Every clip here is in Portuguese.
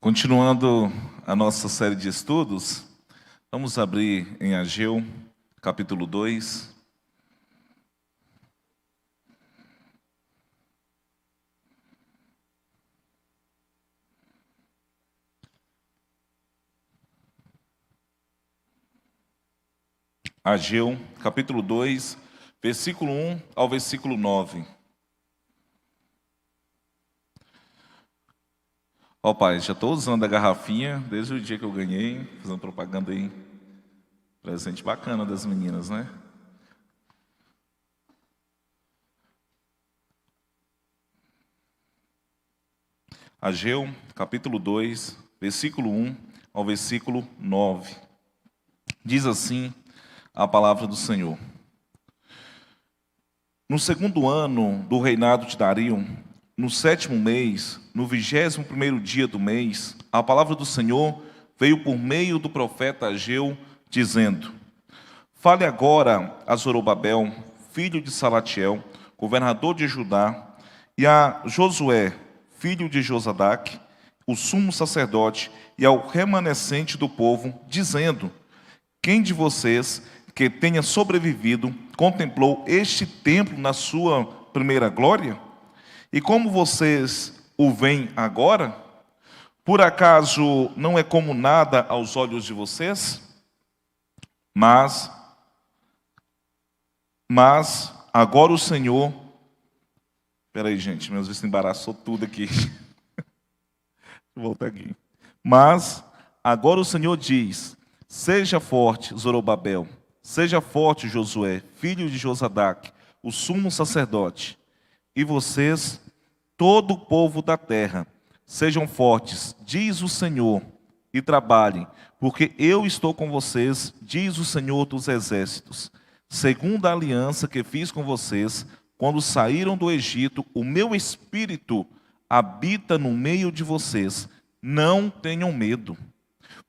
Continuando a nossa série de estudos, vamos abrir em Ageu, capítulo 2. Ageu, capítulo 2, versículo 1 ao versículo 9. Ó Pai, já estou usando a garrafinha desde o dia que eu ganhei, fazendo propaganda aí. Presente bacana das meninas, né? Ageu, capítulo 2, versículo 1 ao versículo 9. Diz assim a palavra do Senhor. No segundo ano do reinado de Dario, no sétimo mês, no 21º dia do mês, a palavra do Senhor veio por meio do profeta Ageu, dizendo: Fale agora a Zorobabel, filho de Salatiel, governador de Judá, e a Josué, filho de Josadaque, o sumo sacerdote, e ao remanescente do povo, dizendo: Quem de vocês que tenha sobrevivido contemplou este templo na sua primeira glória? E como vocês o veem agora? Por acaso não é como nada aos olhos de vocês? Mas agora o Senhor... Espera aí, gente, meus vistos embaraçou tudo aqui. Deixa eu voltar aqui. Mas agora o Senhor diz: Seja forte, Zorobabel, seja forte, Josué, filho de Josadaque, o sumo sacerdote, e vocês, todo o povo da terra, sejam fortes, diz o Senhor, e trabalhem, porque eu estou com vocês, diz o Senhor dos exércitos. Segundo a aliança que fiz com vocês, quando saíram do Egito, o meu espírito habita no meio de vocês. Não tenham medo.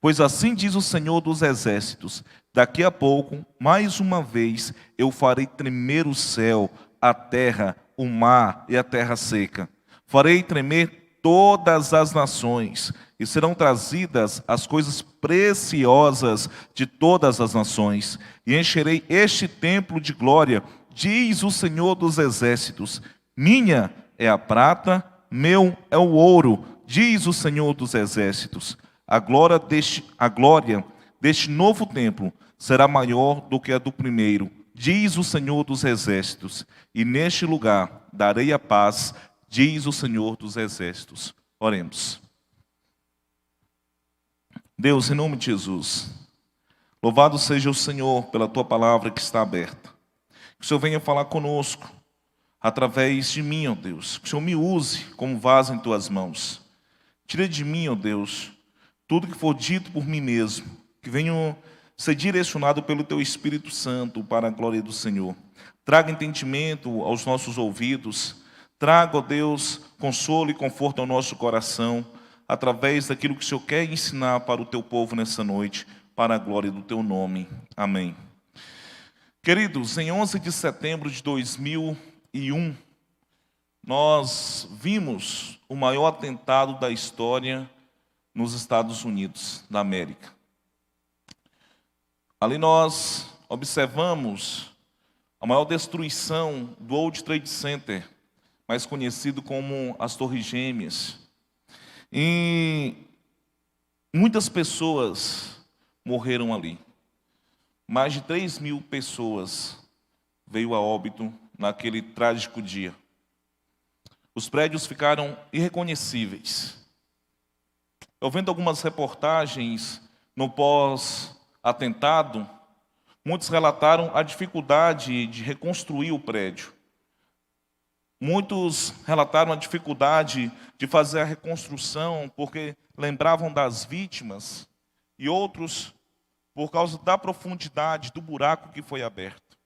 Pois assim diz o Senhor dos exércitos: daqui a pouco, mais uma vez, eu farei tremer o céu, a terra, o mar e a terra seca. Farei tremer todas as nações, e serão trazidas as coisas preciosas de todas as nações, e encherei este templo de glória, diz o Senhor dos exércitos. Minha é a prata, meu é o ouro, diz o Senhor dos exércitos. A glória deste novo templo será maior do que a do primeiro, diz o Senhor dos exércitos. E neste lugar darei a paz, diz o Senhor dos exércitos. Oremos. Deus, em nome de Jesus, louvado seja o Senhor pela tua palavra que está aberta. Que o Senhor venha falar conosco através de mim, ó Deus. Que o Senhor me use como vaso em tuas mãos. Tira de mim, ó Deus, tudo que for dito por mim mesmo, que venha ser direcionado pelo Teu Espírito Santo para a glória do Senhor. Traga entendimento aos nossos ouvidos, traga, ó Deus, consolo e conforto ao nosso coração, através daquilo que o Senhor quer ensinar para o Teu povo nessa noite, para a glória do Teu nome. Amém. Queridos, em 11 de setembro de 2001, nós vimos o maior atentado da história nos Estados Unidos da América. Ali nós observamos a maior destruição do World Trade Center, mais conhecido como as Torres Gêmeas. E muitas pessoas morreram ali. Mais de 3.000 pessoas veio a óbito naquele trágico dia. Os prédios ficaram irreconhecíveis. Eu vendo algumas reportagens no pós-atentado, muitos relataram a dificuldade de reconstruir o prédio. Muitos relataram a dificuldade de fazer a reconstrução porque lembravam das vítimas, e outros por causa da profundidade do buraco que foi aberto.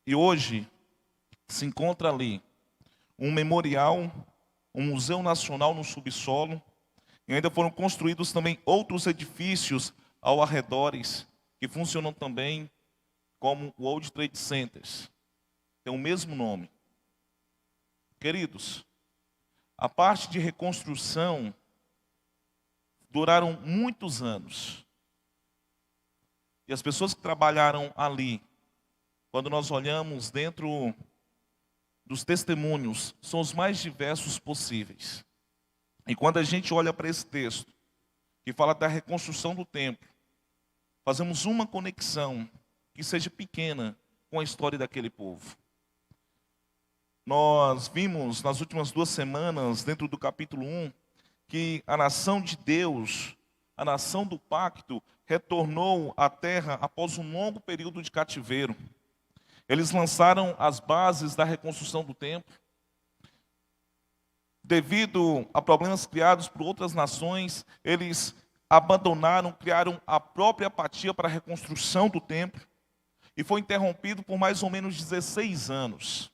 E hoje se encontra ali um memorial, um museu nacional no subsolo, e ainda foram construídos também outros edifícios ao arredores, que funcionam também como World Trade Centers. Tem o mesmo nome. Queridos, A parte de reconstrução duraram muitos anos. E as pessoas que trabalharam ali, quando nós olhamos dentro dos testemunhos, são os mais diversos possíveis. E quando a gente olha para esse texto, que fala da reconstrução do templo, fazemos uma conexão que seja pequena com a história daquele povo. Nós vimos nas últimas 2 semanas, dentro do capítulo 1, que a nação de Deus, a nação do pacto, retornou à terra após um longo período de cativeiro. Eles lançaram as bases da reconstrução do templo. Devido a problemas criados por outras nações, eles abandonaram, criaram a própria apatia para a reconstrução do templo. E foi interrompido por mais ou menos 16 anos.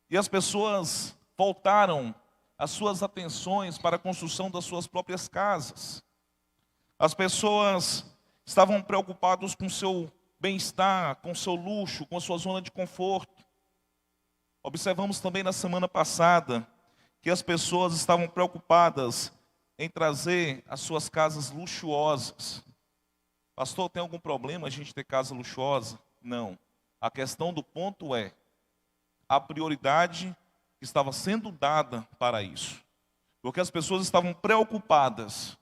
E as pessoas voltaram as suas atenções para a construção das suas próprias casas. As pessoas estavam preocupadas com o seu bem-estar, com o seu luxo, com a sua zona de conforto. Observamos também na semana passada que as pessoas estavam preocupadas em trazer as suas casas luxuosas. Pastor, tem algum problema a gente ter casa luxuosa? Não. A questão do ponto é a prioridade que estava sendo dada para isso. Porque as pessoas estavam preocupadas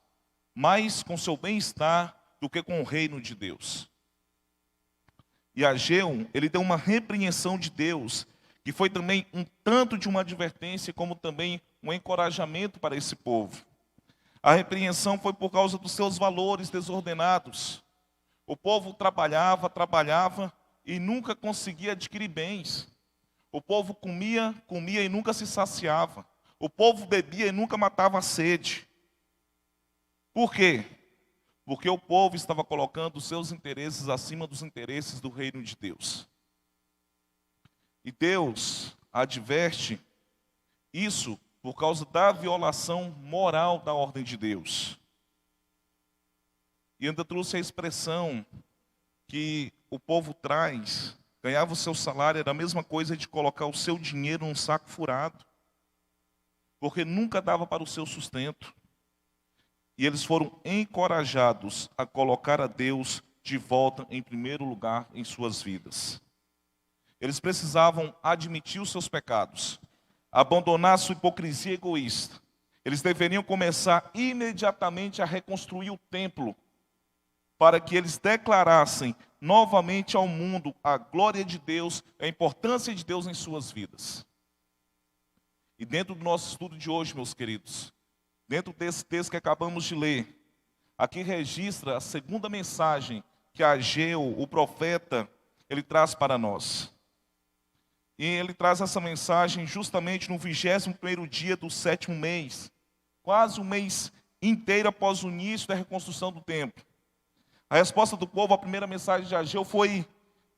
mais com seu bem-estar do que com o reino de Deus. E Ageu, ele deu uma repreensão de Deus, que foi também um tanto de uma advertência, como também um encorajamento para esse povo. A repreensão foi por causa dos seus valores desordenados. O povo trabalhava e nunca conseguia adquirir bens. O povo comia e nunca se saciava. O povo bebia e nunca matava a sede. Por quê? Porque o povo estava colocando os seus interesses acima dos interesses do reino de Deus. E Deus adverte isso por causa da violação moral da ordem de Deus. E ainda trouxe a expressão que o povo traz, ganhava o seu salário, era a mesma coisa de colocar o seu dinheiro num saco furado, porque nunca dava para o seu sustento. E eles foram encorajados a colocar a Deus de volta em primeiro lugar em suas vidas. Eles precisavam admitir os seus pecados, abandonar sua hipocrisia egoísta. Eles deveriam começar imediatamente a reconstruir o templo, para que eles declarassem novamente ao mundo a glória de Deus, a importância de Deus em suas vidas. E dentro do nosso estudo de hoje, meus queridos, dentro desse texto que acabamos de ler, aqui registra a segunda mensagem que Ageu, o profeta, ele traz para nós. E ele traz essa mensagem justamente no 21º dia do 7º mês, quase um mês inteiro após o início da reconstrução do templo. A resposta do povo à primeira mensagem de Ageu foi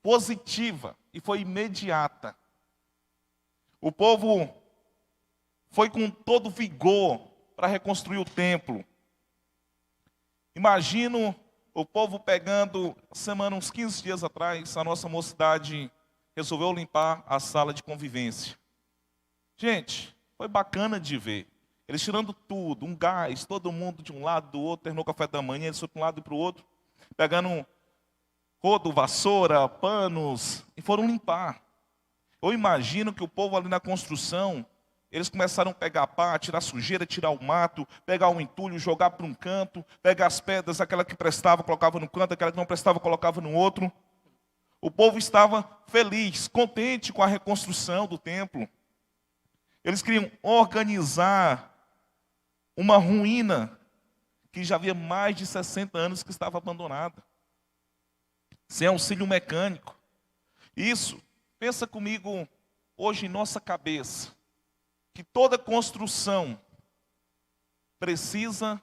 positiva e foi imediata. O povo foi com todo vigor para reconstruir o templo. Imagino o povo pegando, uns 15 dias atrás, a nossa mocidade resolveu limpar a sala de convivência. Gente, foi bacana de ver. Eles tirando tudo, um gás, todo mundo de um lado, do outro, terminou o café da manhã, eles foram para um lado e para o outro, pegando rodo, vassoura, panos, e foram limpar. Eu imagino que o povo ali na construção, eles começaram a pegar pá, tirar sujeira, tirar o mato, pegar o entulho, jogar para um canto, pegar as pedras, aquela que prestava, colocava no canto, aquela que não prestava, colocava no outro. O povo estava feliz, contente com a reconstrução do templo. Eles queriam organizar uma ruína que já havia mais de 60 anos que estava abandonada, sem auxílio mecânico. Isso, pensa comigo hoje em nossa cabeça, que toda construção precisa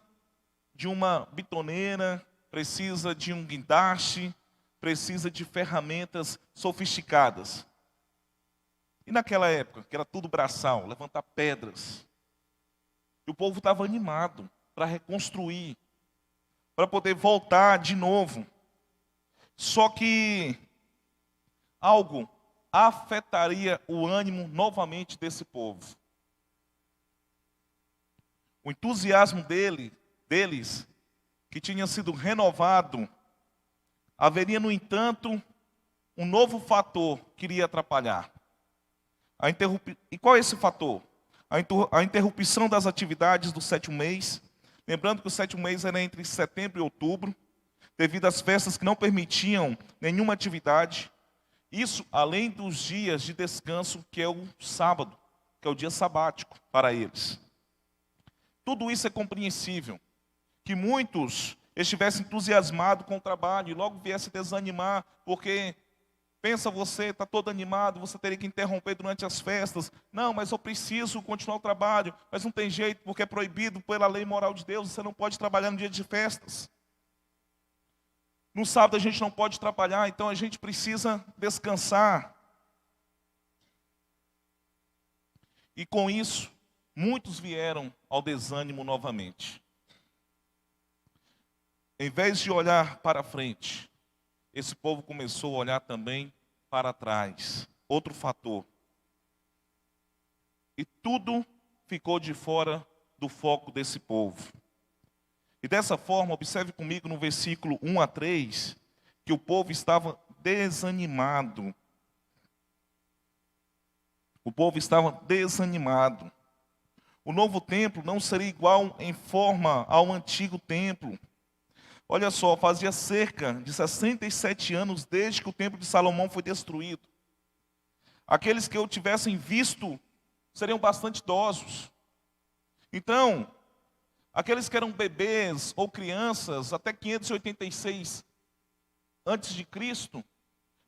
de uma bitoneira, precisa de um guindaste, precisa de ferramentas sofisticadas. E naquela época, que era tudo braçal, levantar pedras, e o povo estava animado para reconstruir, para poder voltar de novo. Só que algo afetaria o ânimo novamente desse povo. O entusiasmo deles, que tinha sido renovado, haveria, no entanto, um novo fator que iria atrapalhar. E qual é esse fator? A interrupção das atividades do sétimo mês. Lembrando que o sétimo mês era entre setembro e outubro, devido às festas que não permitiam nenhuma atividade. Isso além dos dias de descanso, que é o sábado, que é o dia sabático para eles. Tudo isso é compreensível. Que muitos estivessem entusiasmados com o trabalho e logo viessem desanimar, porque pensa você, está todo animado, você teria que interromper durante as festas. Não, mas eu preciso continuar o trabalho, mas não tem jeito, porque é proibido pela lei moral de Deus, você não pode trabalhar no dia de festas. No sábado a gente não pode trabalhar, então a gente precisa descansar. E com isso, muitos vieram ao desânimo novamente. Em vez de olhar para frente, esse povo começou a olhar também para trás. Outro fator. E tudo ficou de fora do foco desse povo. E dessa forma, observe comigo no versículo 1 a 3, que o povo estava desanimado. O povo estava desanimado. O novo templo não seria igual em forma ao antigo templo. Olha só, fazia cerca de 67 anos desde que o templo de Salomão foi destruído. Aqueles que eu tivessem visto seriam bastante idosos. Então, aqueles que eram bebês ou crianças até 586 antes de Cristo,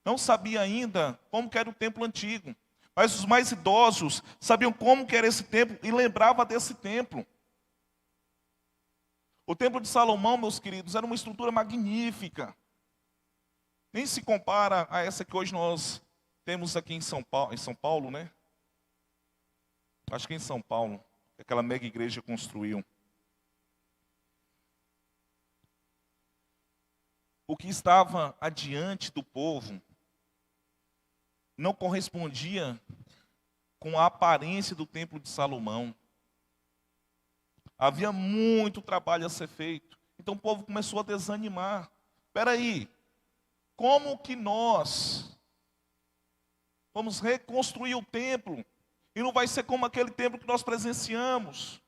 não sabiam ainda como que era o templo antigo. Mas os mais idosos sabiam como que era esse templo e lembravam desse templo. O templo de Salomão, meus queridos, era uma estrutura magnífica. Nem se compara a essa que hoje nós temos aqui em São Paulo, né? Acho que é em São Paulo, que aquela mega igreja construiu. O que estava adiante do povo não correspondia com a aparência do templo de Salomão. Havia muito trabalho a ser feito. Então o povo começou a desanimar. Espera aí, como que nós vamos reconstruir o templo? E não vai ser como aquele templo que nós presenciamos.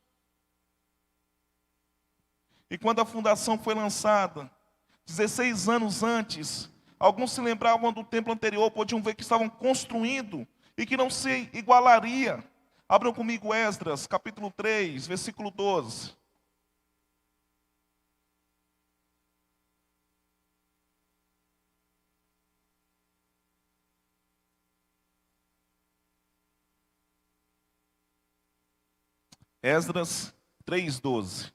E quando a fundação foi lançada, 16 anos antes, alguns se lembravam do templo anterior, podiam ver que estavam construindo e que não se igualaria. Abram comigo Esdras, capítulo 3, versículo 12. Esdras 3, 12.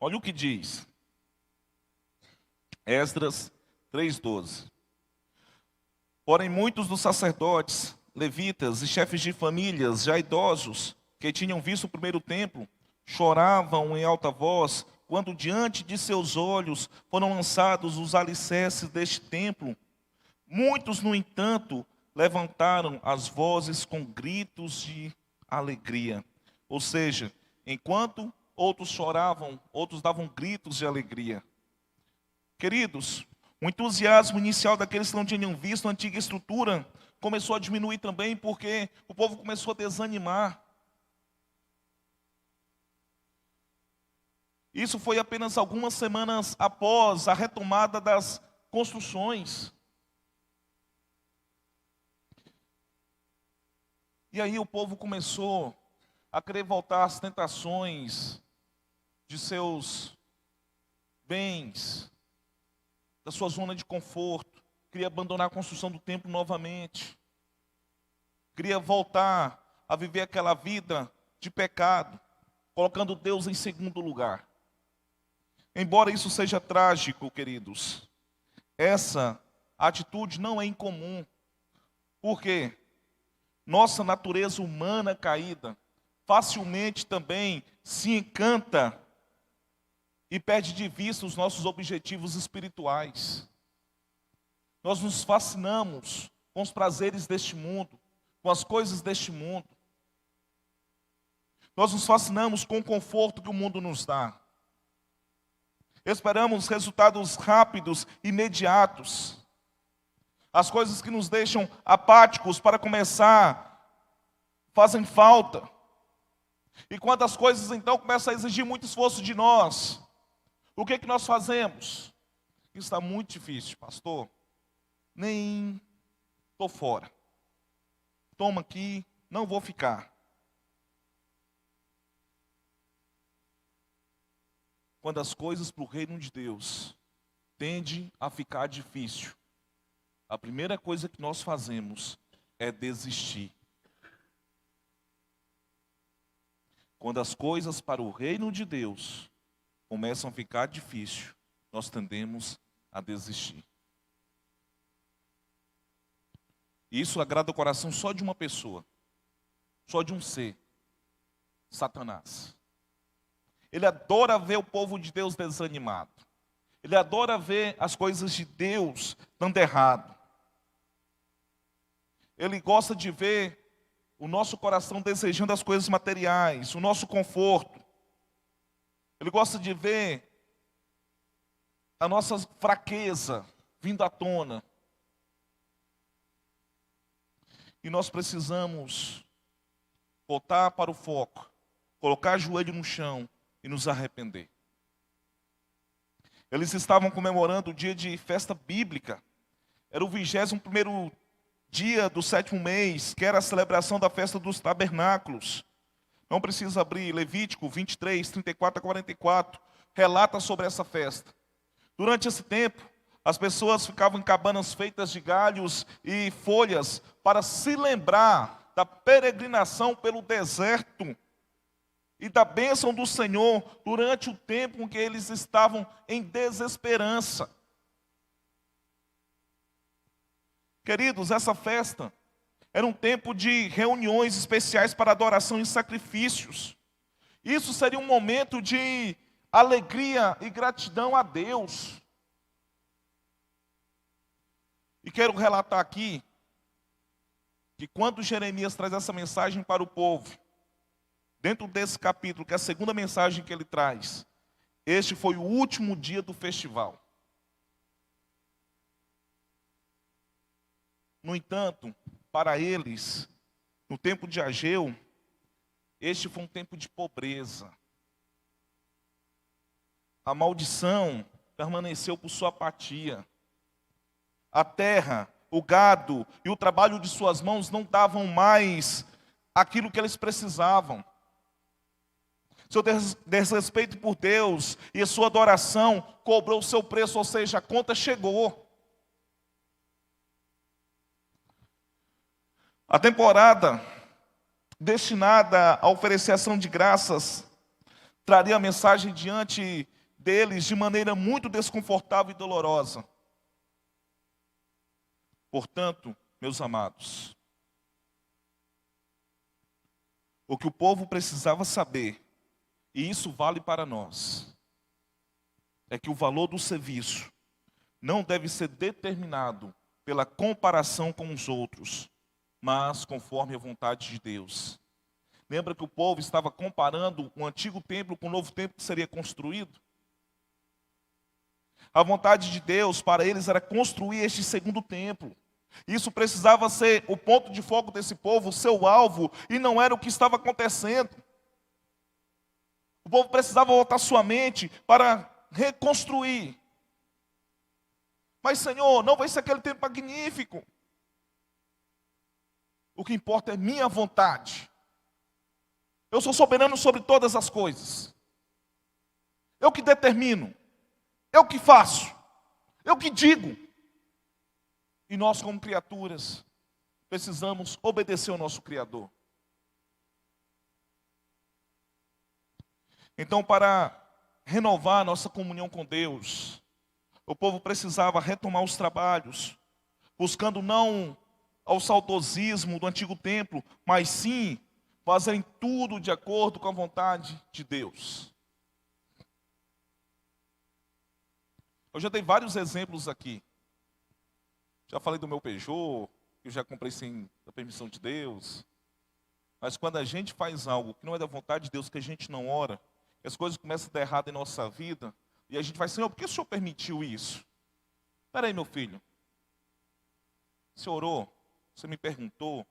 Olha o que diz. Esdras 3:12. Porém, muitos dos sacerdotes, levitas e chefes de famílias, já idosos, que tinham visto o primeiro templo, choravam em alta voz, quando diante de seus olhos foram lançados os alicerces deste templo. Muitos, no entanto, levantaram as vozes com gritos de alegria. Ou seja, enquanto outros choravam, outros davam gritos de alegria. Queridos, o entusiasmo inicial daqueles que não tinham visto a antiga estrutura começou a diminuir também, porque o povo começou a desanimar. Isso foi apenas algumas semanas após a retomada das construções. E aí o povo começou a querer voltar às tentações de seus bens, da sua zona de conforto, queria abandonar a construção do templo novamente, queria voltar a viver aquela vida de pecado, colocando Deus em segundo lugar. Embora isso seja trágico, queridos, essa atitude não é incomum. Por quê? Nossa natureza humana caída facilmente também se encanta e perde de vista os nossos objetivos espirituais. Nós nos fascinamos com os prazeres deste mundo, com as coisas deste mundo. Nós nos fascinamos com o conforto que o mundo nos dá. Esperamos resultados rápidos, imediatos. As coisas que nos deixam apáticos, para começar, fazem falta. E quando as coisas então começam a exigir muito esforço de nós, o que nós fazemos? Isso está muito difícil, pastor. Nem estou fora. Toma aqui, não vou ficar. Quando as coisas para o reino de Deus tendem a ficar difícil, a primeira coisa que nós fazemos é desistir. Quando as coisas para o reino de Deus começam a ficar difícil, nós tendemos a desistir. Isso agrada o coração só de uma pessoa, só de um ser, Satanás. Ele adora ver o povo de Deus desanimado. Ele adora ver as coisas de Deus dando errado. Ele gosta de ver o nosso coração desejando as coisas materiais, o nosso conforto. Ele gosta de ver a nossa fraqueza vindo à tona. E nós precisamos voltar para o foco, colocar o joelho no chão e nos arrepender. Eles estavam comemorando o dia de festa bíblica. Era o 21º dia do 7º mês, que era a celebração da festa dos tabernáculos. Não precisa abrir, Levítico 23, 34 a 44, relata sobre essa festa. Durante esse tempo, as pessoas ficavam em cabanas feitas de galhos e folhas para se lembrar da peregrinação pelo deserto e da bênção do Senhor durante o tempo em que eles estavam em desesperança. Queridos, essa festa era um tempo de reuniões especiais para adoração e sacrifícios. Isso seria um momento de alegria e gratidão a Deus. E quero relatar aqui que quando Jeremias traz essa mensagem para o povo, dentro desse capítulo, que é a segunda mensagem que ele traz, este foi o último dia do festival. No entanto, para eles, no tempo de Ageu, este foi um tempo de pobreza. A maldição permaneceu por sua apatia. A terra, o gado e o trabalho de suas mãos não davam mais aquilo que eles precisavam. Seu desrespeito por Deus e a sua adoração cobrou o seu preço, ou seja, a conta chegou. A temporada destinada a oferecer ação de graças traria a mensagem diante deles de maneira muito desconfortável e dolorosa. Portanto, meus amados, o que o povo precisava saber, e isso vale para nós, é que o valor do serviço não deve ser determinado pela comparação com os outros, mas conforme a vontade de Deus. Lembra que o povo estava comparando o antigo templo com o novo templo que seria construído? A vontade de Deus para eles era construir este segundo templo. Isso precisava ser o ponto de foco desse povo, o seu alvo, e não era o que estava acontecendo. O povo precisava voltar sua mente para reconstruir. Mas, Senhor, não vai ser aquele tempo magnífico. O que importa é minha vontade. Eu sou soberano sobre todas as coisas. Eu que determino. Eu que faço. Eu que digo. E nós, como criaturas, precisamos obedecer ao nosso Criador. Então, para renovar nossa comunhão com Deus, o povo precisava retomar os trabalhos, buscando não ao saudosismo do antigo templo, mas sim fazerem tudo de acordo com a vontade de Deus. Eu já dei vários exemplos aqui. Já falei do meu Peugeot, que eu já comprei sem a permissão de Deus. Mas quando a gente faz algo que não é da vontade de Deus, que a gente não ora, que as coisas começam a dar errado em nossa vida, e a gente vai, Senhor, por que o Senhor permitiu isso? Espera aí, meu filho. Você orou? Você me perguntou?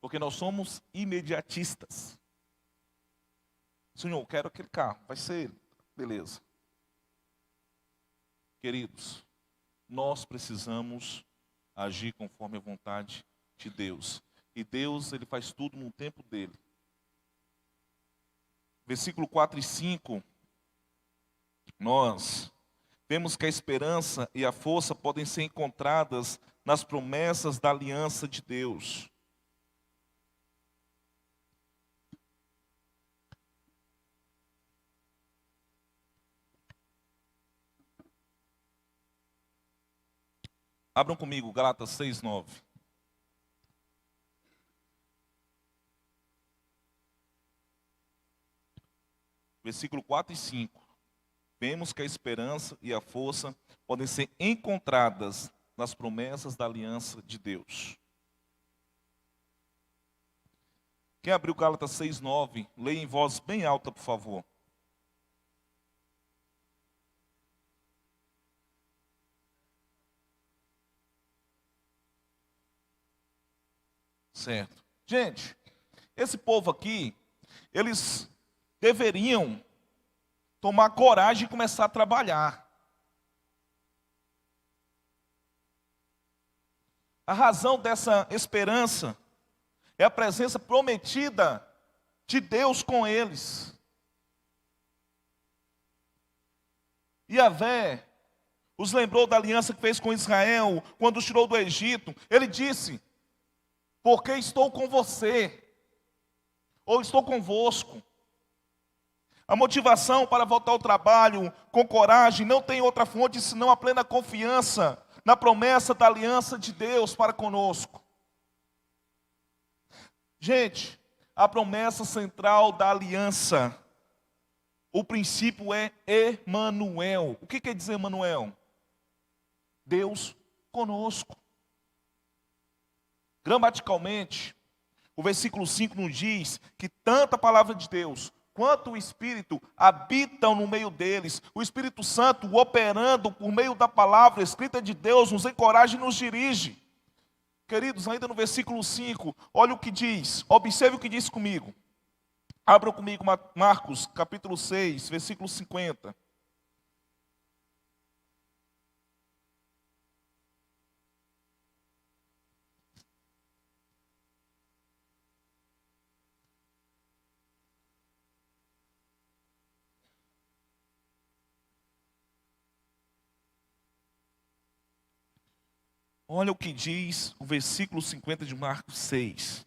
Porque nós somos imediatistas. Senhor, eu quero aquele carro. Vai ser ele. Beleza. Queridos, nós precisamos agir conforme a vontade de Deus. E Deus, Ele faz tudo no tempo dEle. Versículo 4 e 5, nós vemos que a esperança e a força podem ser encontradas nas promessas da aliança de Deus. Abram comigo, Gálatas 6:9. Versículo 4 e 5. Vemos que a esperança e a força podem ser encontradas nas promessas da aliança de Deus. Quem abriu Gálatas 6:9, leia em voz bem alta, por favor. Certo. Gente, esse povo aqui, eles deveriam tomar coragem e começar a trabalhar. A razão dessa esperança é a presença prometida de Deus com eles. Yahvé os lembrou da aliança que fez com Israel quando os tirou do Egito. Ele disse: porque estou com você, ou estou convosco. A motivação para voltar ao trabalho com coragem não tem outra fonte senão a plena confiança na promessa da aliança de Deus para conosco. Gente, a promessa central da aliança, o princípio é Emanuel. O que quer dizer Emanuel? Deus conosco. Gramaticalmente, o versículo 5 nos diz que tanto a palavra de Deus quanto o Espírito habitam no meio deles. O Espírito Santo, operando por meio da palavra escrita de Deus, nos encoraja e nos dirige. Queridos, ainda no versículo 5, olha o que diz, observe o que diz comigo. Abram comigo Marcos, capítulo 6, versículo 50. Olha o que diz o versículo 50 de Marcos 6.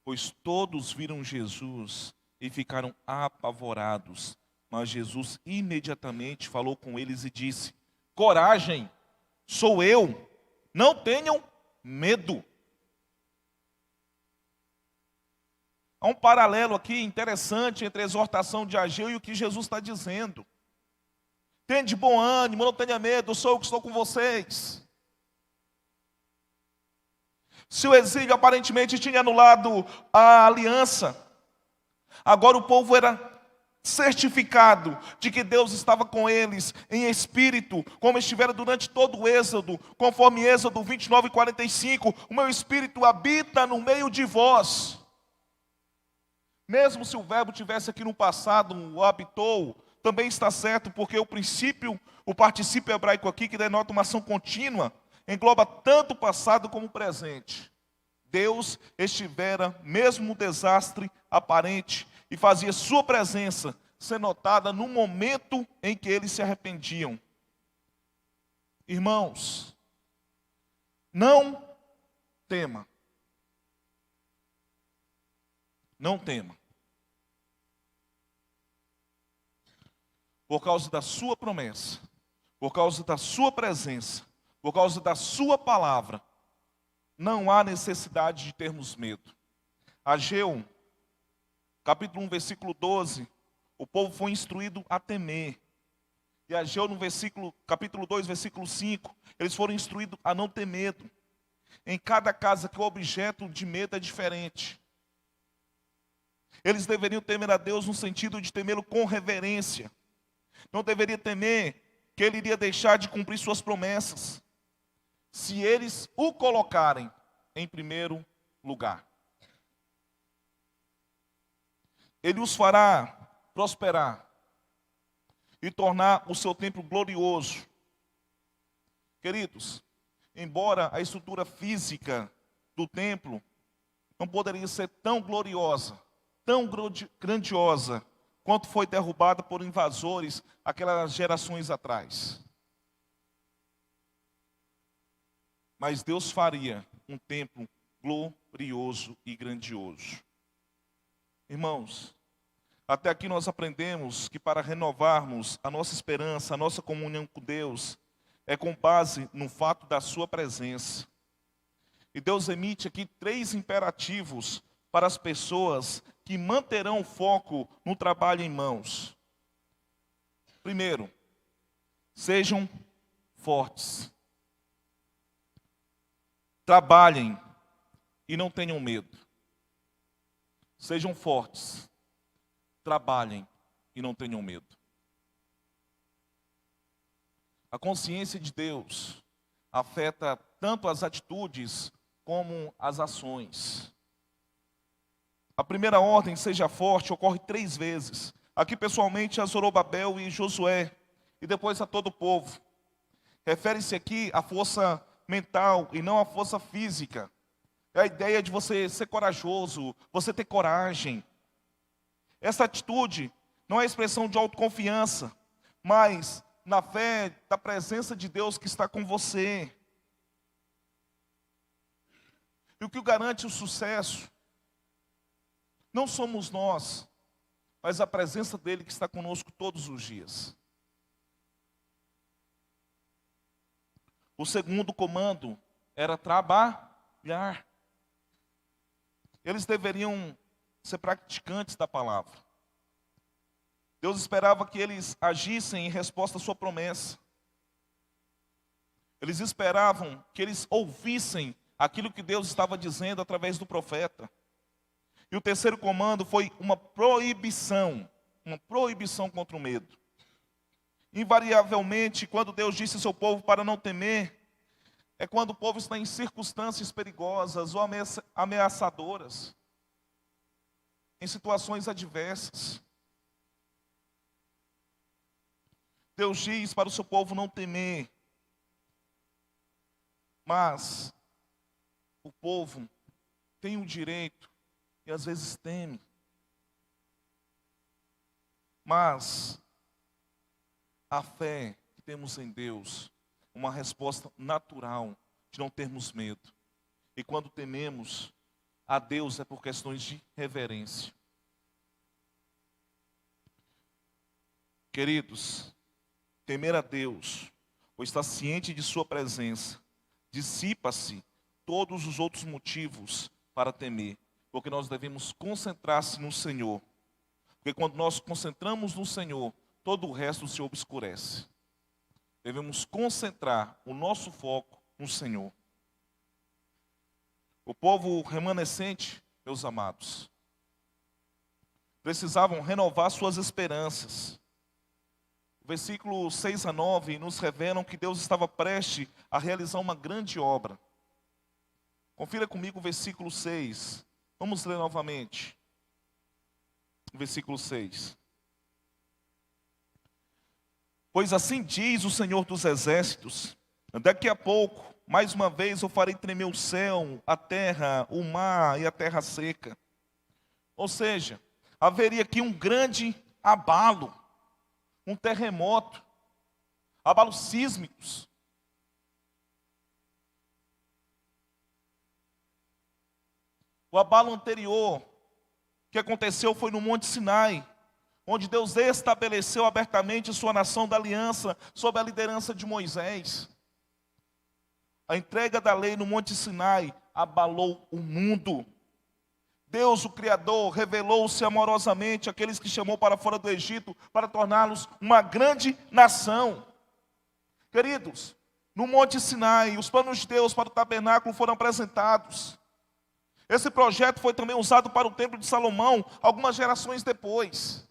Pois todos viram Jesus e ficaram apavorados. Mas Jesus imediatamente falou com eles e disse: coragem, sou eu, não tenham medo. Há um paralelo aqui interessante entre a exortação de Ageu e o que Jesus está dizendo. Tenha de bom ânimo, não tenha medo, sou eu que estou com vocês. Se o exílio aparentemente tinha anulado a aliança, agora o povo era certificado de que Deus estava com eles em espírito, como estivera durante todo o Êxodo, conforme Êxodo 29:45, o meu espírito habita no meio de vós. Mesmo se o verbo tivesse aqui no passado, o habitou, também está certo, porque o particípio hebraico aqui, que denota uma ação contínua, engloba tanto o passado como o presente. Deus estivera, mesmo no desastre aparente, e fazia sua presença ser notada no momento em que eles se arrependiam. Irmãos, não tema. Não tema. Por causa da sua promessa, por causa da sua presença, por causa da sua palavra, não há necessidade de termos medo. Ageu, capítulo 1, versículo 12, o povo foi instruído a temer. E Ageu, no capítulo 2, versículo 5, eles foram instruídos a não ter medo. Em cada casa que o objeto de medo é diferente. Eles deveriam temer a Deus no sentido de temê-lo com reverência. Não deveria temer que ele iria deixar de cumprir suas promessas, se eles o colocarem em primeiro lugar. Ele os fará prosperar e tornar o seu templo glorioso. Queridos, embora a estrutura física do templo não poderia ser tão gloriosa, tão grandiosa, quanto foi derrubada por invasores aquelas gerações atrás. Mas Deus faria um templo glorioso e grandioso. Irmãos, até aqui nós aprendemos que para renovarmos a nossa esperança, a nossa comunhão com Deus, é com base no fato da sua presença. E Deus emite aqui 3 imperativos para as pessoas que manterão o foco no trabalho em mãos. Primeiro, sejam fortes. Trabalhem e não tenham medo. Sejam fortes. Trabalhem e não tenham medo. A consciência de Deus afeta tanto as atitudes como as ações. A primeira ordem, seja forte, ocorre 3 vezes. Aqui pessoalmente a Zorobabel e Josué, e depois a todo o povo. Refere-se aqui à força mental e não à força física. É a ideia de você ser corajoso, você ter coragem. Essa atitude não é expressão de autoconfiança, mas na fé da presença de Deus que está com você. E o que garante o sucesso não somos nós, mas a presença dele que está conosco todos os dias. O segundo comando era trabalhar. Eles deveriam ser praticantes da palavra. Deus esperava que eles agissem em resposta à sua promessa. Eles esperavam que eles ouvissem aquilo que Deus estava dizendo através do profeta. E o terceiro comando foi uma proibição contra o medo. Invariavelmente, quando Deus disse ao seu povo para não temer, é quando o povo está em circunstâncias perigosas ou ameaçadoras, em situações adversas. Deus diz para o seu povo não temer, mas o povo tem o direito e às vezes teme. Mas a fé que temos em Deus, uma resposta natural de não termos medo. E quando tememos a Deus é por questões de reverência. Queridos, temer a Deus, ou estar ciente de sua presença, dissipa-se todos os outros motivos para temer, porque nós devemos concentrar-se no Senhor. Porque quando nós concentramos no Senhor, todo o resto se obscurece. Devemos concentrar o nosso foco no Senhor. O povo remanescente, meus amados, precisavam renovar suas esperanças. Versículos 6 a 9 nos revelam que Deus estava prestes a realizar uma grande obra. Confira comigo o versículo 6. Vamos ler novamente. Versículo 6. Pois assim diz o Senhor dos Exércitos, daqui a pouco, mais uma vez eu farei tremer o céu, a terra, o mar e a terra seca. Ou seja, haveria aqui um grande abalo, um terremoto, abalos sísmicos. O abalo anterior que aconteceu foi no Monte Sinai, onde Deus estabeleceu abertamente sua nação da aliança sob a liderança de Moisés. A entrega da lei no Monte Sinai abalou o mundo. Deus, o Criador, revelou-se amorosamente àqueles que chamou para fora do Egito, para torná-los uma grande nação. Queridos, no Monte Sinai, os planos de Deus para o tabernáculo foram apresentados. Esse projeto foi também usado para o Templo de Salomão, algumas gerações depois.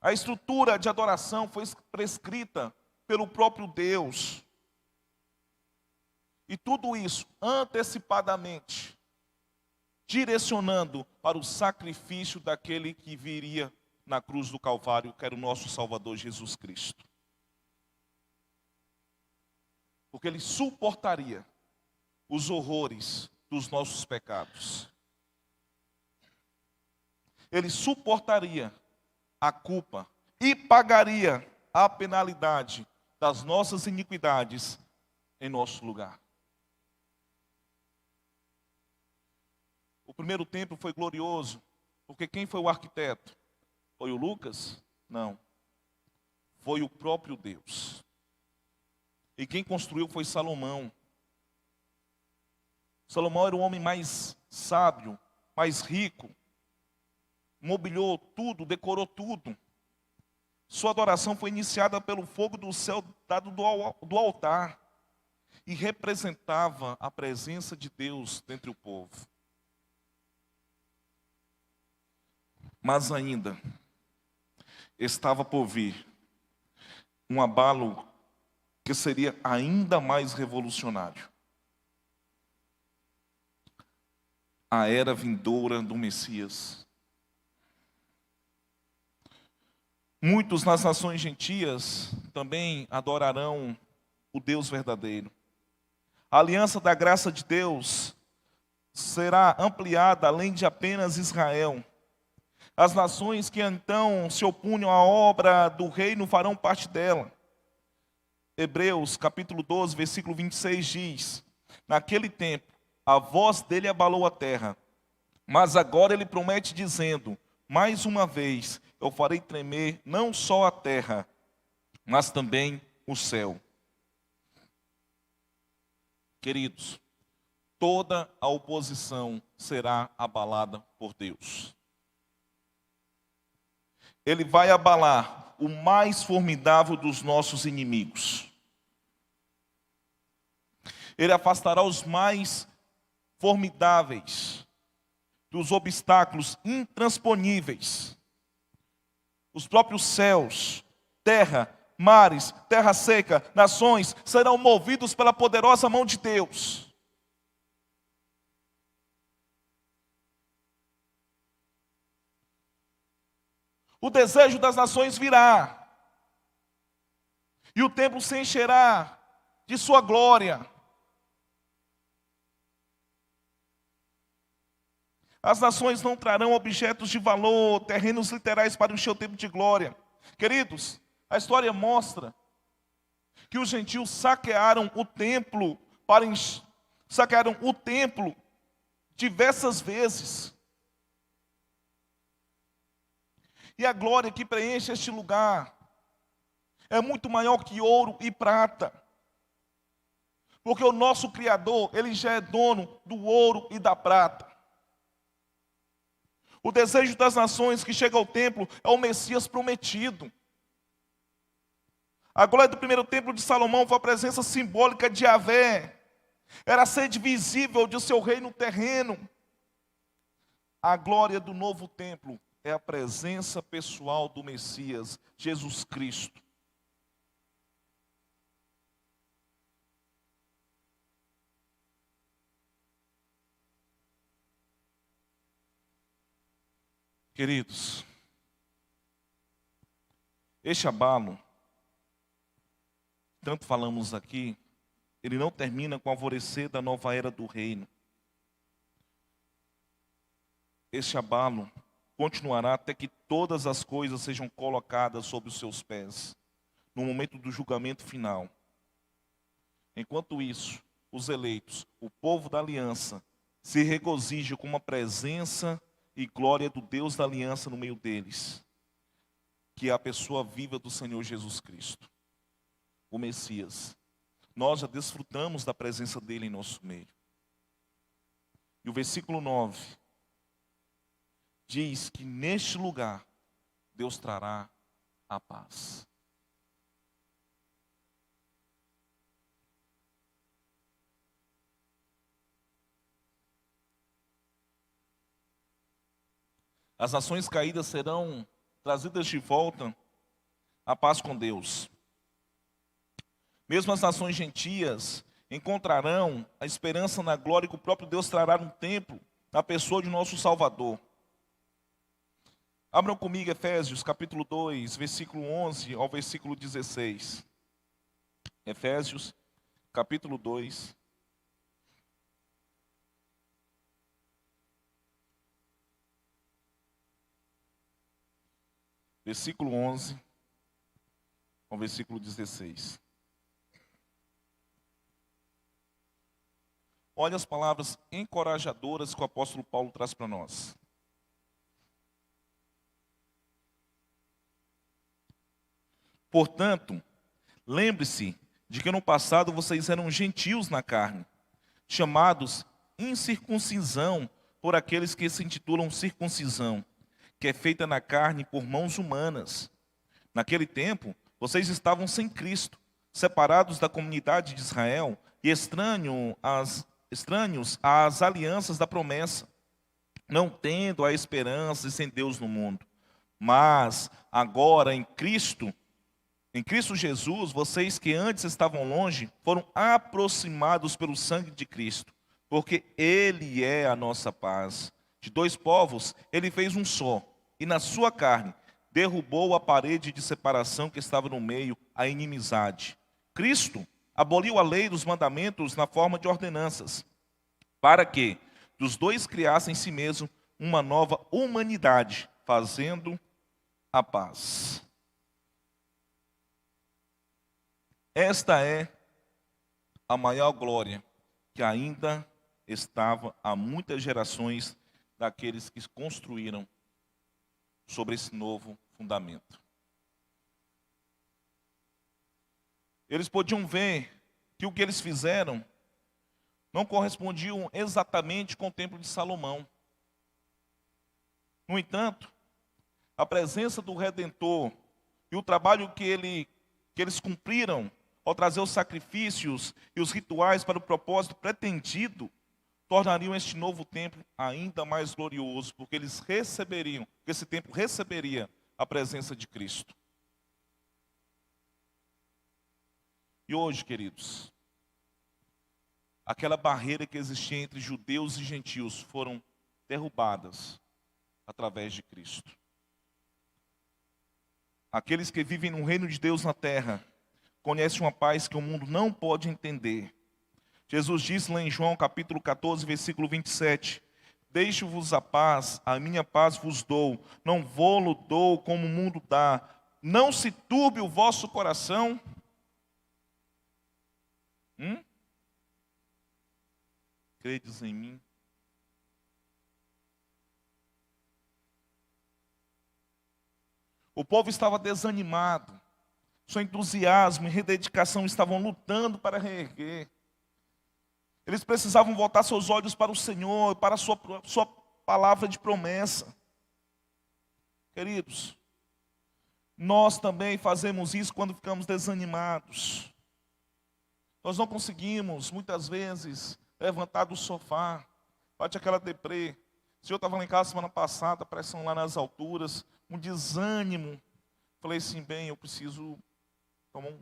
A estrutura de adoração foi prescrita pelo próprio Deus. E tudo isso antecipadamente, direcionando para o sacrifício daquele que viria na cruz do Calvário, que era o nosso Salvador Jesus Cristo. Porque ele suportaria os horrores dos nossos pecados. Ele suportaria a culpa e pagaria a penalidade das nossas iniquidades em nosso lugar. O primeiro templo foi glorioso, porque quem foi o arquiteto? Foi o Lucas? Não. Foi o próprio Deus. E quem construiu foi Salomão. Salomão era o homem mais sábio, mais rico. Mobiliou tudo, decorou tudo. Sua adoração foi iniciada pelo fogo do céu dado do altar. E representava a presença de Deus dentre o povo. Mas ainda estava por vir um abalo que seria ainda mais revolucionário. A era vindoura do Messias. Muitos nas nações gentias também adorarão o Deus verdadeiro. A aliança da graça de Deus será ampliada além de apenas Israel. As nações que então se opunham à obra do reino farão parte dela. Hebreus capítulo 12, versículo 26 diz: naquele tempo a voz dele abalou a terra, mas agora ele promete dizendo: mais uma vez eu farei tremer não só a terra, mas também o céu. Queridos, toda a oposição será abalada por Deus. Ele vai abalar o mais formidável dos nossos inimigos. Ele afastará os mais formidáveis dos obstáculos intransponíveis. Os próprios céus, terra, mares, terra seca, nações serão movidos pela poderosa mão de Deus. O desejo das nações virá, e o templo se encherá de sua glória. As nações não trarão objetos de valor, terrenos literais para encher o templo de glória. Queridos, a história mostra que os gentios saquearam o templo diversas vezes. E a glória que preenche este lugar é muito maior que ouro e prata. Porque o nosso Criador, ele já é dono do ouro e da prata. O desejo das nações que chega ao templo é o Messias prometido. A glória do primeiro templo de Salomão foi a presença simbólica de Yahvé. Era a sede visível de seu reino terreno. A glória do novo templo é a presença pessoal do Messias, Jesus Cristo. Queridos, este abalo, tanto falamos aqui, ele não termina com o alvorecer da nova era do reino. Este abalo continuará até que todas as coisas sejam colocadas sob os seus pés, no momento do julgamento final. Enquanto isso, os eleitos, o povo da aliança, se regozijam com uma presença e glória do Deus da aliança no meio deles, que é a pessoa viva do Senhor Jesus Cristo, o Messias. Nós já desfrutamos da presença dele em nosso meio. E o versículo 9 diz que neste lugar Deus trará a paz. As nações caídas serão trazidas de volta à paz com Deus. Mesmo as nações gentias encontrarão a esperança na glória que o próprio Deus trará no templo, na pessoa de nosso Salvador. Abram comigo Efésios capítulo 2, versículo 11 ao versículo 16. Efésios capítulo 2. Versículo 11 ao versículo 16. Olha as palavras encorajadoras que o apóstolo Paulo traz para nós. Portanto, lembre-se de que no passado vocês eram gentios na carne, chamados incircuncisão por aqueles que se intitulam circuncisão, que é feita na carne por mãos humanas. Naquele tempo, vocês estavam sem Cristo, separados da comunidade de Israel e estranhos às alianças da promessa, não tendo a esperança e sem Deus no mundo. Mas agora em Cristo Jesus, vocês que antes estavam longe, foram aproximados pelo sangue de Cristo, porque Ele é a nossa paz. De dois povos, Ele fez um só, e na sua carne derrubou a parede de separação que estava no meio, a inimizade. Cristo aboliu a lei dos mandamentos na forma de ordenanças, para que dos dois criassem em si mesmo uma nova humanidade, fazendo a paz. Esta é a maior glória que ainda estava há muitas gerações daqueles que construíram sobre esse novo fundamento. Eles podiam ver que o que eles fizeram não correspondiam exatamente com o templo de Salomão. No entanto, a presença do Redentor e o trabalho que eles cumpriram ao trazer os sacrifícios e os rituais para o propósito pretendido, tornariam este novo templo ainda mais glorioso, porque esse templo receberia a presença de Cristo. E hoje, queridos, aquela barreira que existia entre judeus e gentios foram derrubadas através de Cristo. Aqueles que vivem no reino de Deus na terra conhecem uma paz que o mundo não pode entender. Jesus disse lá em João capítulo 14, versículo 27, deixo-vos a minha paz vos dou, não vou-lo dou como o mundo dá, não se turbe o vosso coração. Credes em mim. O povo estava desanimado, seu entusiasmo e rededicação estavam lutando para reerguer. Eles precisavam voltar seus olhos para o Senhor, para a sua palavra de promessa. Queridos, nós também fazemos isso quando ficamos desanimados. Nós não conseguimos, muitas vezes, levantar do sofá, bate aquela deprê. O senhor estava lá em casa semana passada, pressão lá nas alturas, um desânimo. Falei assim, bem, eu preciso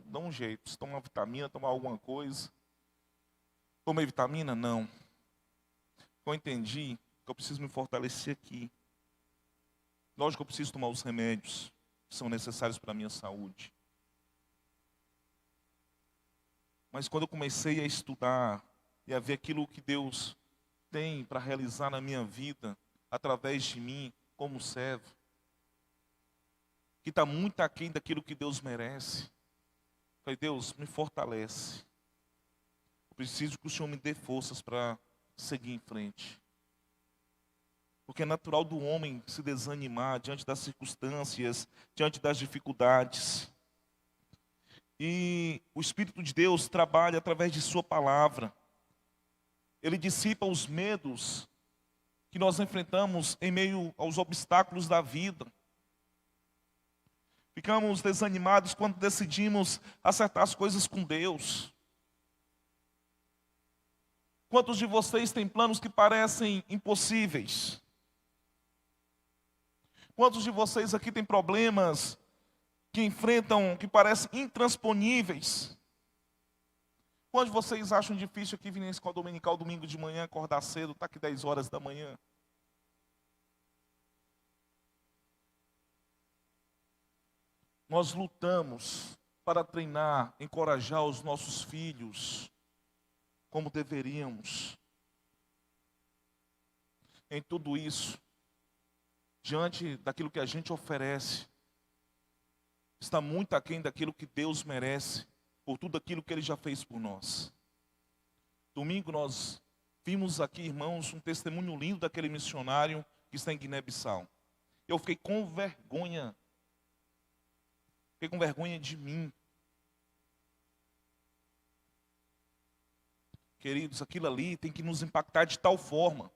dar um jeito, tomar uma vitamina, tomar alguma coisa. Tomei vitamina? Não. Eu entendi que eu preciso me fortalecer aqui. Lógico que eu preciso tomar os remédios que são necessários para a minha saúde. Mas quando eu comecei a estudar e a ver aquilo que Deus tem para realizar na minha vida, através de mim, como servo, que está muito aquém daquilo que Deus merece. Falei, Deus, me fortalece. Eu preciso que o Senhor me dê forças para seguir em frente. Porque é natural do homem se desanimar diante das circunstâncias, diante das dificuldades. E o Espírito de Deus trabalha através de sua palavra. Ele dissipa os medos que nós enfrentamos em meio aos obstáculos da vida. Ficamos desanimados quando decidimos acertar as coisas com Deus. Quantos de vocês têm planos que parecem impossíveis? Quantos de vocês aqui têm problemas que enfrentam, que parecem intransponíveis? Quantos de vocês acham difícil aqui vir na escola dominical domingo de manhã, acordar cedo, estar aqui 10 horas da manhã? Nós lutamos para treinar, encorajar os nossos filhos, como deveríamos. Em tudo isso, diante daquilo que a gente oferece, está muito aquém daquilo que Deus merece, por tudo aquilo que Ele já fez por nós. Domingo nós vimos aqui, irmãos, um testemunho lindo daquele missionário que está em Guiné-Bissau. Eu fiquei com vergonha de mim. Queridos, aquilo ali tem que nos impactar de tal forma.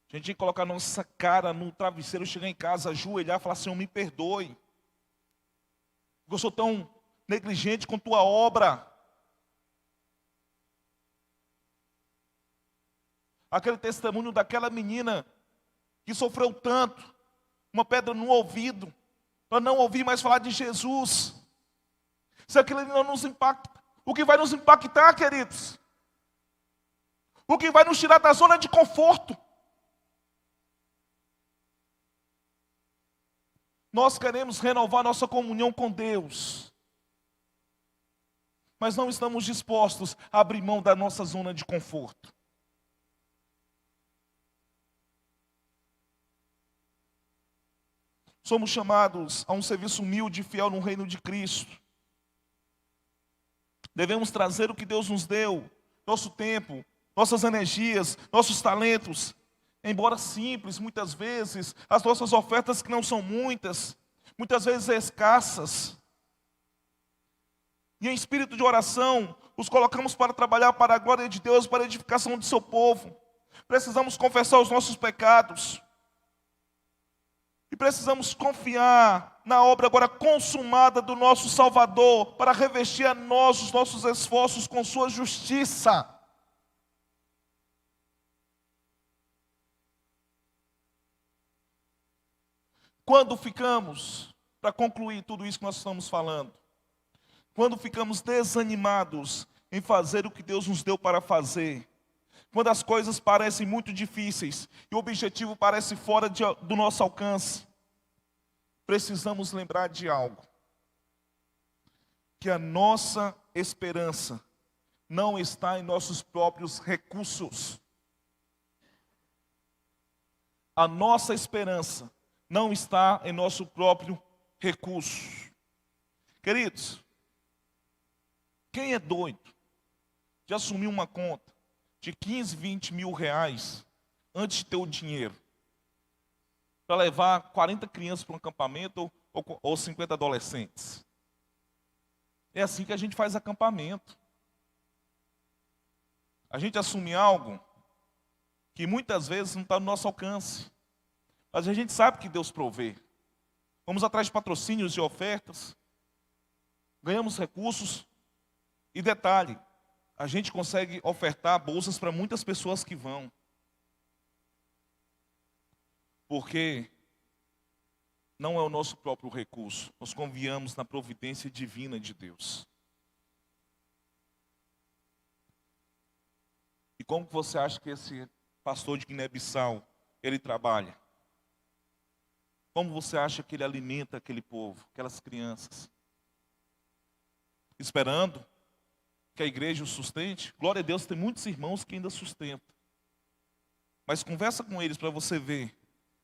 A gente tem que colocar nossa cara no travesseiro, chegar em casa, ajoelhar e falar: Senhor, me perdoe. Eu sou tão negligente com tua obra. Aquele testemunho daquela menina que sofreu tanto, uma pedra no ouvido, para não ouvir mais falar de Jesus. Se aquilo não nos impacta, o que vai nos impactar, queridos? O que vai nos tirar da zona de conforto? Nós queremos renovar nossa comunhão com Deus, mas não estamos dispostos a abrir mão da nossa zona de conforto. Somos chamados a um serviço humilde e fiel no reino de Cristo. Devemos trazer o que Deus nos deu, nosso tempo, nossas energias, nossos talentos, embora simples, muitas vezes, as nossas ofertas que não são muitas vezes escassas. E em espírito de oração, os colocamos para trabalhar para a glória de Deus, para a edificação do seu povo. Precisamos confessar os nossos pecados. E precisamos confiar na obra agora consumada do nosso Salvador, para revestir a nós os nossos esforços com sua justiça. Quando ficamos, para concluir tudo isso que nós estamos falando, quando ficamos desanimados em fazer o que Deus nos deu para fazer, quando as coisas parecem muito difíceis e o objetivo parece fora do nosso alcance, precisamos lembrar de algo: que a nossa esperança não está em nossos próprios recursos. A nossa esperança não está em nosso próprio recurso. Queridos, quem é doido de assumir uma conta de 15, 20 mil reais antes de ter o dinheiro para levar 40 crianças para um acampamento ou 50 adolescentes? É assim que a gente faz acampamento. A gente assume algo que muitas vezes não está no nosso alcance, mas a gente sabe que Deus provê. Vamos atrás de patrocínios e ofertas, ganhamos recursos e detalhe, a gente consegue ofertar bolsas para muitas pessoas que vão. Porque não é o nosso próprio recurso, nós confiamos na providência divina de Deus. E como você acha que esse pastor de Guiné-Bissau, ele trabalha? Como você acha que ele alimenta aquele povo, aquelas crianças? Esperando que a igreja o sustente? Glória a Deus, tem muitos irmãos que ainda sustentam. Mas conversa com eles para você ver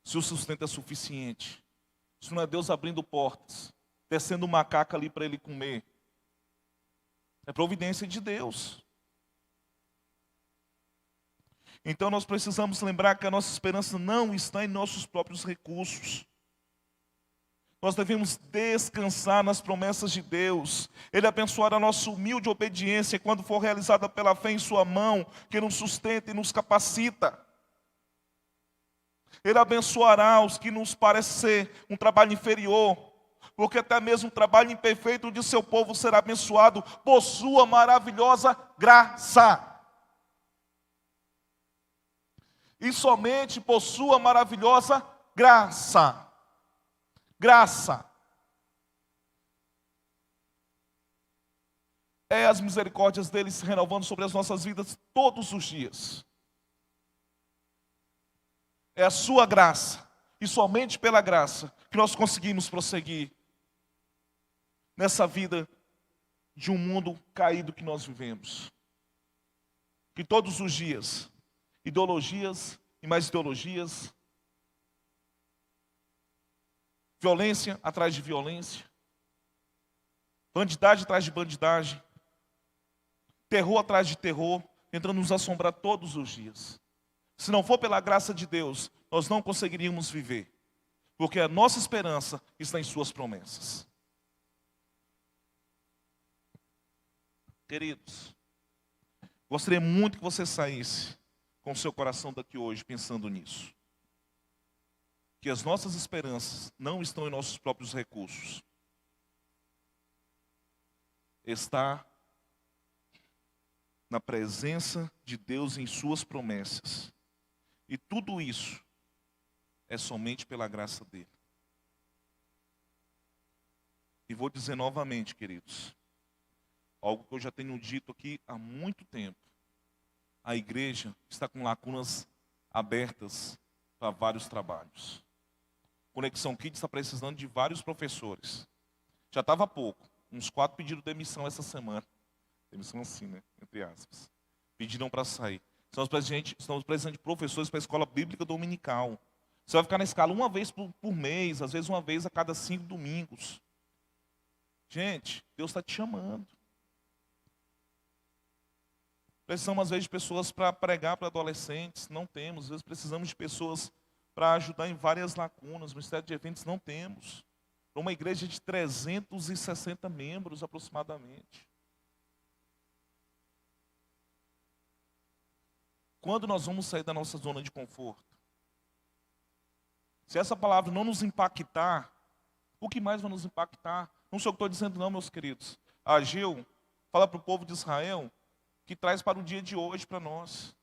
se o sustento é suficiente. Se não é Deus abrindo portas, descendo um macaco ali para ele comer. É providência de Deus. Então nós precisamos lembrar que a nossa esperança não está em nossos próprios recursos. Nós devemos descansar nas promessas de Deus. Ele abençoará a nossa humilde obediência quando for realizada pela fé em sua mão, que nos sustenta e nos capacita. Ele abençoará os que nos parece ser um trabalho inferior, porque até mesmo o trabalho imperfeito de seu povo será abençoado por sua maravilhosa graça. E somente por sua maravilhosa graça. Graça. É as misericórdias dele se renovando sobre as nossas vidas todos os dias. É a sua graça, e somente pela graça, que nós conseguimos prosseguir nessa vida de um mundo caído que nós vivemos. Que todos os dias, ideologias e mais ideologias, violência atrás de violência, bandidagem atrás de bandidagem, terror atrás de terror, tentando nos assombrar todos os dias. Se não for pela graça de Deus, nós não conseguiríamos viver, porque a nossa esperança está em suas promessas. Queridos, gostaria muito que você saísse com o seu coração daqui hoje pensando nisso. Que as nossas esperanças não estão em nossos próprios recursos. Está na presença de Deus em suas promessas. E tudo isso é somente pela graça dele. E vou dizer novamente, queridos, algo que eu já tenho dito aqui há muito tempo. A igreja está com lacunas abertas para vários trabalhos. Conexão Kids está precisando de vários professores. Já estava pouco. Uns 4 pediram demissão essa semana. Demissão assim, né? Entre aspas. Pediram para sair. Estamos precisando de professores para a escola bíblica dominical. Você vai ficar na escala uma vez por mês, às vezes uma vez a cada 5 domingos. Gente, Deus está te chamando. Precisamos, às vezes, de pessoas para pregar para adolescentes. Não temos. Às vezes, precisamos de pessoas para ajudar em várias lacunas. No Ministério de Eventos não temos. Uma igreja de 360 membros aproximadamente. Quando nós vamos sair da nossa zona de conforto? Se essa palavra não nos impactar, o que mais vai nos impactar? Não sei o que estou dizendo não, meus queridos. Ageu fala para o povo de Israel que traz para o dia de hoje para nós.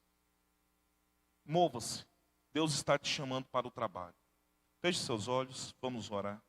Mova-se. Deus está te chamando para o trabalho. Feche seus olhos, vamos orar.